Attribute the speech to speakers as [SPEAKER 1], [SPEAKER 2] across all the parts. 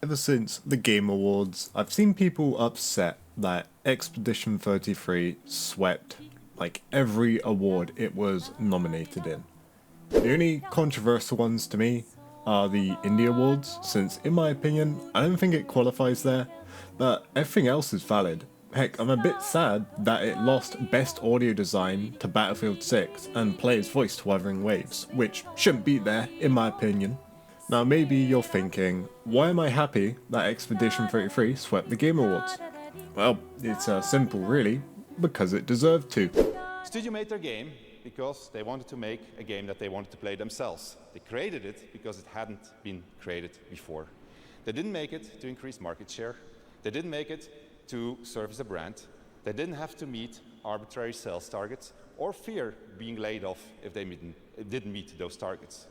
[SPEAKER 1] ever since the Game Awards, I've seen people upset that Expedition 33 swept like every award it was nominated in. The only controversial ones to me are the Indie Awards, since in my opinion, I don't think it qualifies there, but everything else is valid. Heck, I'm a bit sad that it lost Best Audio Design to Battlefield 6 and Player's Voice to Wuthering Waves, which shouldn't be there, in my opinion. Now maybe you're thinking, why am I happy that Expedition 33 swept the Game Awards? Well, it's simple really, because it deserved to.
[SPEAKER 2] Studio made their game because they wanted to make a game that they wanted to play themselves. They created it because it hadn't been created before. They didn't make it to increase market share. They didn't make it to serve as a brand. They didn't have to meet arbitrary sales targets or fear being laid off if they didn't meet those targets.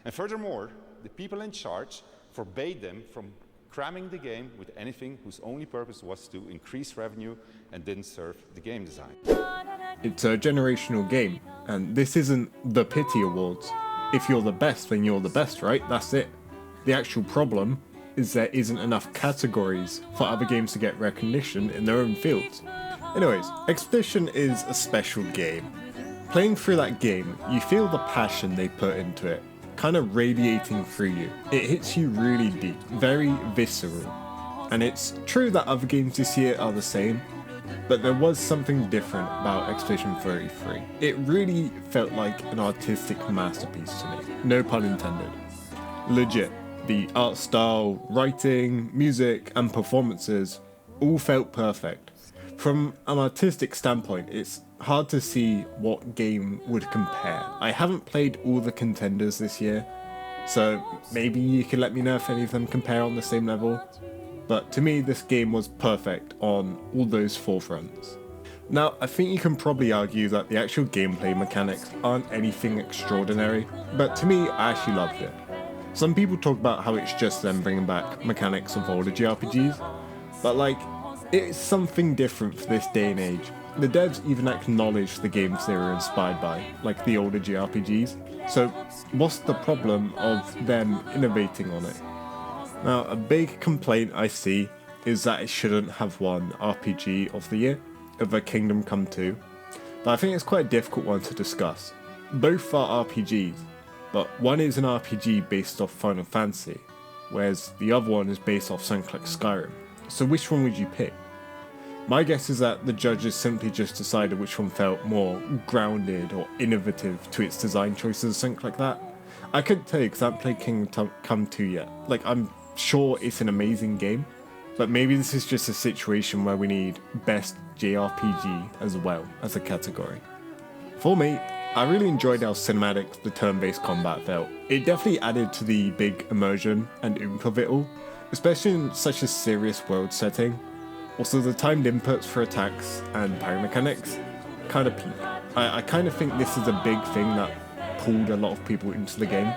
[SPEAKER 2] And furthermore, the people in charge forbade them from cramming the game with anything whose only purpose was to increase revenue and didn't serve the game design.
[SPEAKER 1] It's a generational game, and this isn't the Pity Awards. If you're the best, then you're the best, right? That's it. The actual problem is there isn't enough categories for other games to get recognition in their own fields. Anyways, Expedition is a special game. Playing through that game, you feel the passion they put into it, kind of radiating through you. It hits you really deep, very visceral. And it's true that other games this year are the same, but there was something different about Expedition 33. It really felt like an artistic masterpiece to me, no pun intended. Legit. The art style, writing, music, and performances all felt perfect. From an artistic standpoint, it's hard to see what game would compare. I haven't played all the contenders this year, so maybe you can let me know if any of them compare on the same level. But to me, this game was perfect on all those four fronts. Now, I think you can probably argue that the actual gameplay mechanics aren't anything extraordinary, but to me, I actually loved it. Some people talk about how it's just them bringing back mechanics of older JRPGs, but like, it's something different for this day and age. The devs even acknowledge the games they were inspired by, like the older JRPGs, so what's the problem of them innovating on it? Now, a big complaint I see is that it shouldn't have won RPG of the Year over Kingdom Come 2, but I think it's quite a difficult one to discuss. Both are RPGs, but one is an RPG based off Final Fantasy, whereas the other one is based off something like Skyrim. So which one would you pick? My guess is that the judges simply just decided which one felt more grounded or innovative to its design choices or something like that. I couldn't tell you because I haven't played Kingdom Come 2 yet. Like, I'm sure it's an amazing game, but maybe this is just a situation where we need best JRPG as well as a category. For me, I really enjoyed how cinematic the turn-based combat felt. It definitely added to the big immersion and oomph of it all, especially in such a serious world setting. Also, the timed inputs for attacks and parry mechanics kind of peak. I kind of think this is a big thing that pulled a lot of people into the game,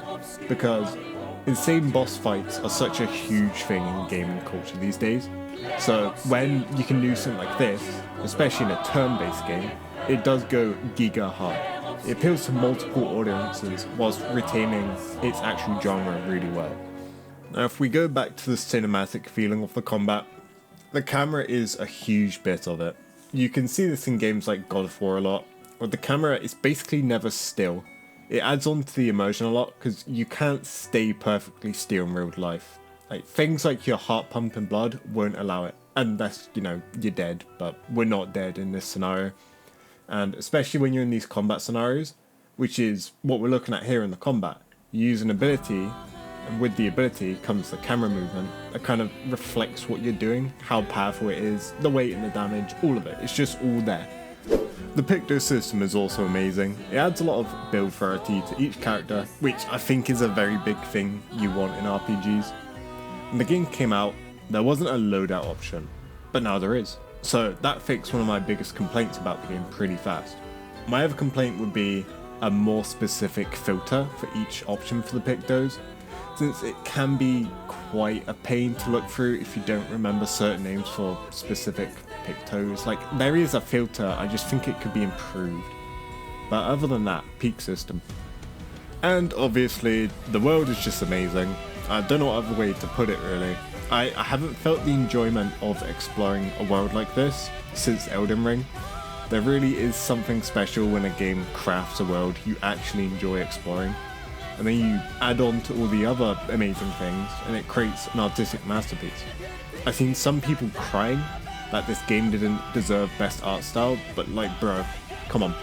[SPEAKER 1] because insane boss fights are such a huge thing in gaming culture these days. So when you can do something like this, especially in a turn-based game, it does go giga hard. It appeals to multiple audiences whilst retaining its actual genre really well. Now, if we go back to the cinematic feeling of the combat, the camera is a huge bit of it. You can see this in games like God of War a lot, where the camera is basically never still. It adds on to the immersion a lot because you can't stay perfectly still in real life. Like, things like your heart pumping blood won't allow it, unless, you're dead, but we're not dead in this scenario. And especially when you're in these combat scenarios, which is what we're looking at here in the combat, you use an ability, and with the ability comes the camera movement that kind of reflects what you're doing, how powerful it is, the weight and the damage, all of it. It's just all there. The Picto system is also amazing. It adds a lot of build variety to each character, which I think is a very big thing you want in RPGs. When the game came out, there wasn't a loadout option, but now there is. So that fixed one of my biggest complaints about the game pretty fast. My other complaint would be a more specific filter for each option for the Pictos, since it can be quite a pain to look through if you don't remember certain names for specific Pictos. Like, there is a filter, I just think it could be improved. But other than that, peak system. And obviously, the world is just amazing. I don't know what other way to put it really. I haven't felt the enjoyment of exploring a world like this since Elden Ring. There really is something special when a game crafts a world you actually enjoy exploring, and then you add on to all the other amazing things and it creates an artistic masterpiece. I've seen some people crying that this game didn't deserve best art style, but like bro, come on.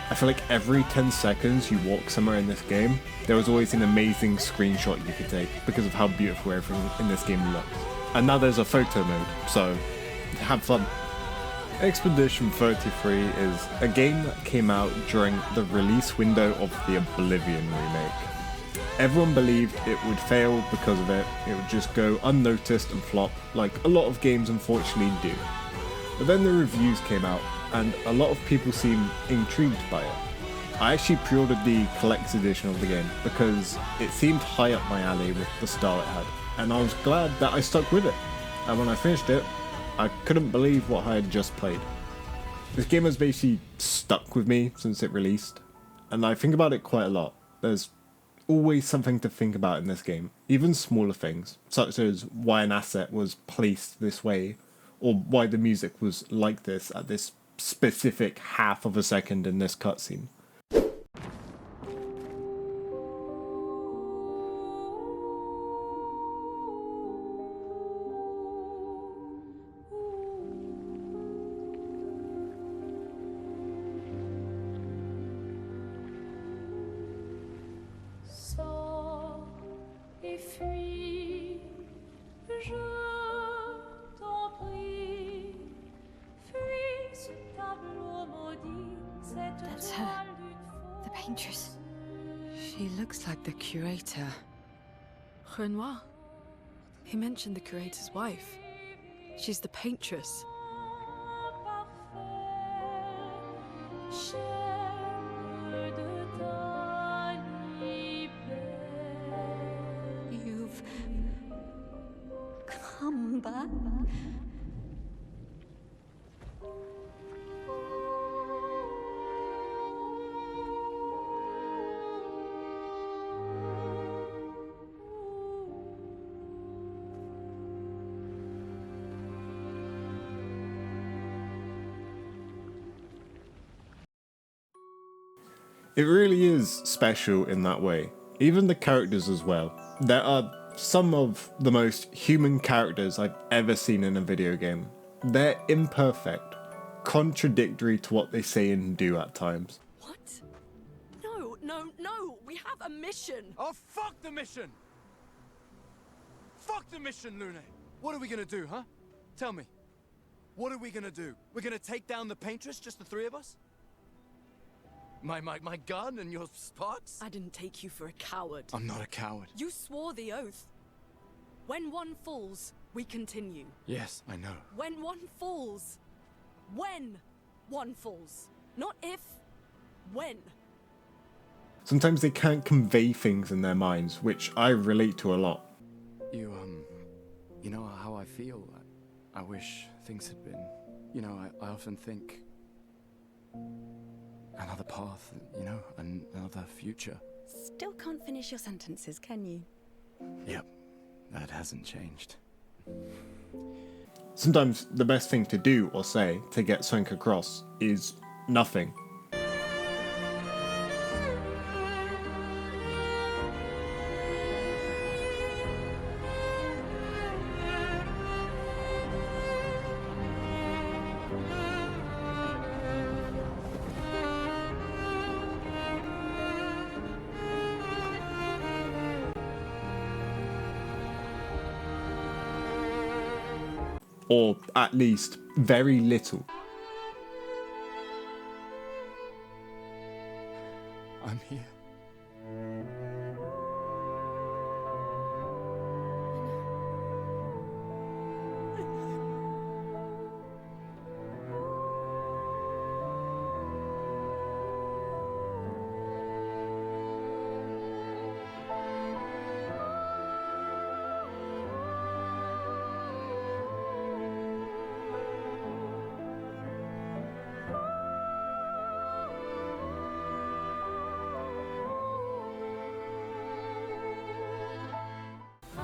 [SPEAKER 1] I feel like every 10 seconds you walk somewhere in this game, there was always an amazing screenshot you could take because of how beautiful everything in this game looks. And now there's a photo mode, so have fun. Expedition 33 is a game that came out during the release window of the Oblivion remake. Everyone believed it would fail because of it would just go unnoticed and flop, like a lot of games unfortunately do. But then the reviews came out, and a lot of people seemed intrigued by it. I actually pre-ordered the collector's edition of the game because it seemed high up my alley with the style it had, and I was glad that I stuck with it. And when I finished it, I couldn't believe what I had just played. This game has basically stuck with me since it released, and I think about it quite a lot. There's always something to think about in this game, even smaller things, such as why an asset was placed this way, or why the music was like this at this specific half of a second in this cutscene.
[SPEAKER 3] That's her. The paintress.
[SPEAKER 4] She looks like the curator. Renoir. He mentioned the curator's wife. She's the paintress.
[SPEAKER 3] You've come back?
[SPEAKER 1] It really is special in that way. Even the characters as well. There are some of the most human characters I've ever seen in a video game. They're imperfect, contradictory to what they say and do at times.
[SPEAKER 4] What? No, no, no! We have a mission!
[SPEAKER 5] Oh, fuck the mission! Fuck the mission, Lune! What are we gonna do, huh? Tell me. What are we gonna do? We're gonna take down the paintress, just the three of us? My gun and your sparks?
[SPEAKER 4] I didn't take you for a coward.
[SPEAKER 5] I'm not a coward.
[SPEAKER 4] You swore the oath. When one falls, we continue.
[SPEAKER 5] Yes, I know.
[SPEAKER 4] When one falls. When one falls. Not if. When.
[SPEAKER 1] Sometimes they can't convey things in their minds, which I relate to a lot.
[SPEAKER 5] You know how I feel? I wish things had been... You know, I often think... Another path, you know, another future.
[SPEAKER 3] Still can't finish your sentences, can you?
[SPEAKER 5] Yep, that hasn't changed.
[SPEAKER 1] Sometimes the best thing to do or say to get something across is nothing. Or at least very little.
[SPEAKER 5] I'm here.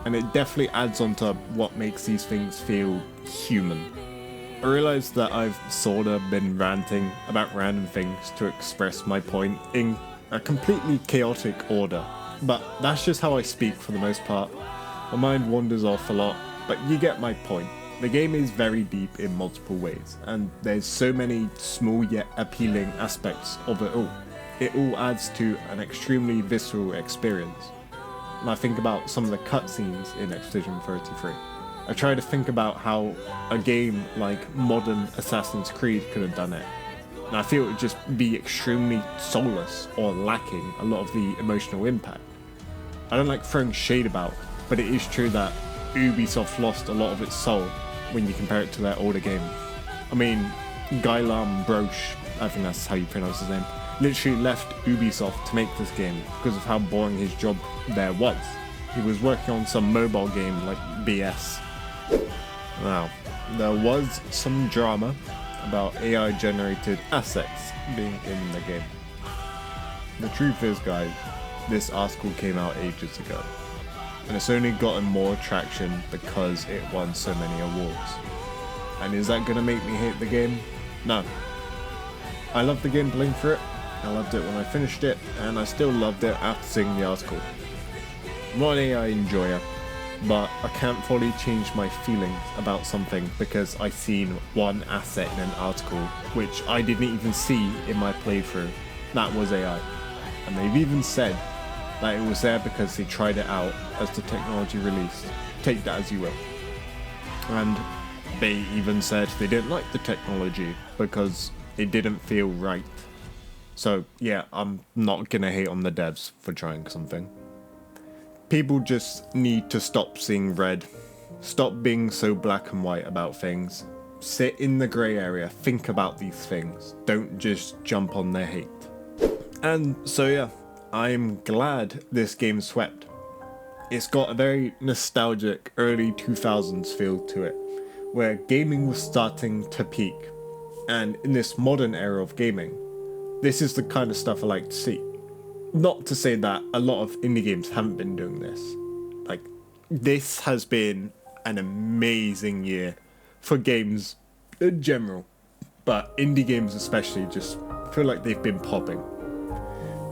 [SPEAKER 1] and it definitely adds on to what makes these things feel human. I realised that I've sorta been ranting about random things to express my point in a completely chaotic order, but that's just how I speak for the most part. My mind wanders off a lot, but you get my point. The game is very deep in multiple ways, and there's so many small yet appealing aspects of it all. It all adds to an extremely visceral experience. And I think about some of the cutscenes in Expedition 33. I try to think about how a game like modern Assassin's Creed could have done it. And I feel it would just be extremely soulless or lacking a lot of the emotional impact. I don't like throwing shade about, but it is true that Ubisoft lost a lot of its soul when you compare it to their older games. I mean, Guillaume Broche, I think that's how you pronounce his name, literally left Ubisoft to make this game because of how boring his job there was. He was working on some mobile game like BS. Now, there was some drama about AI generated assets being in the game. The truth is, guys, this article came out ages ago, and it's only gotten more traction because it won so many awards. And is that gonna make me hate the game? No. I loved the game playing through it, I loved it when I finished it, and I still loved it after seeing the article. I'm not an AI enjoyer, but I can't fully change my feelings about something because I seen one asset in an article which I didn't even see in my playthrough. That was AI. And they've even said that it was there because they tried it out as the technology released. Take that as you will. And they even said they didn't like the technology because it didn't feel right. So yeah, I'm not gonna hate on the devs for trying something. People just need to stop seeing red. Stop being so black and white about things. Sit in the grey area, think about these things. Don't just jump on their hate. And so yeah, I'm glad this game swept. It's got a very nostalgic early 2000s feel to it, where gaming was starting to peak. And in this modern era of gaming, this is the kind of stuff I like to see. Not to say that a lot of indie games haven't been doing this. Like, this has been an amazing year for games in general, but indie games especially just feel like they've been popping.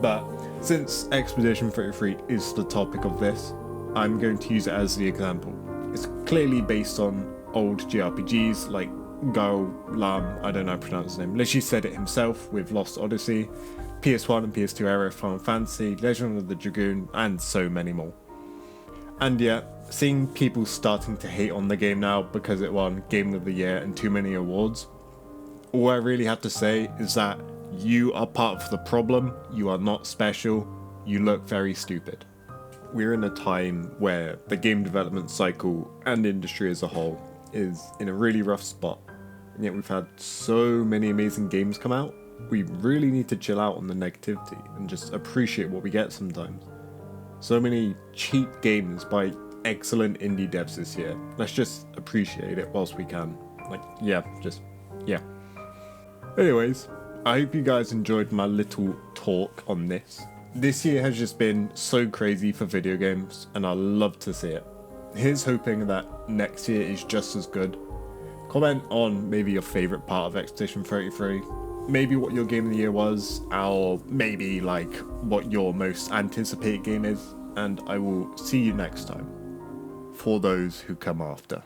[SPEAKER 1] But since Expedition 33 is the topic of this, I'm going to use it as the example. It's clearly based on old JRPGs like Guillaume, I don't know how to pronounce his name, literally said it himself with Lost Odyssey, PS1 and PS2 era Final Fantasy, Legend of the Dragoon, and so many more. And yeah, seeing people starting to hate on the game now because it won Game of the Year and too many awards, all I really have to say is that you are part of the problem, you are not special, you look very stupid. We're in a time where the game development cycle and industry as a whole is in a really rough spot, and yet we've had so many amazing games come out. We really need to chill out on the negativity and just appreciate what we get sometimes. So many cheap games by excellent indie devs this year. Let's just appreciate it whilst we can. Yeah. Anyways, I hope you guys enjoyed my little talk on this. This year has just been so crazy for video games, and I love to see it. Here's hoping that next year is just as good. Comment on maybe your favourite part of Expedition 33. Maybe what your game of the year was, or maybe like what your most anticipated game is, and I will see you next time for those who come after.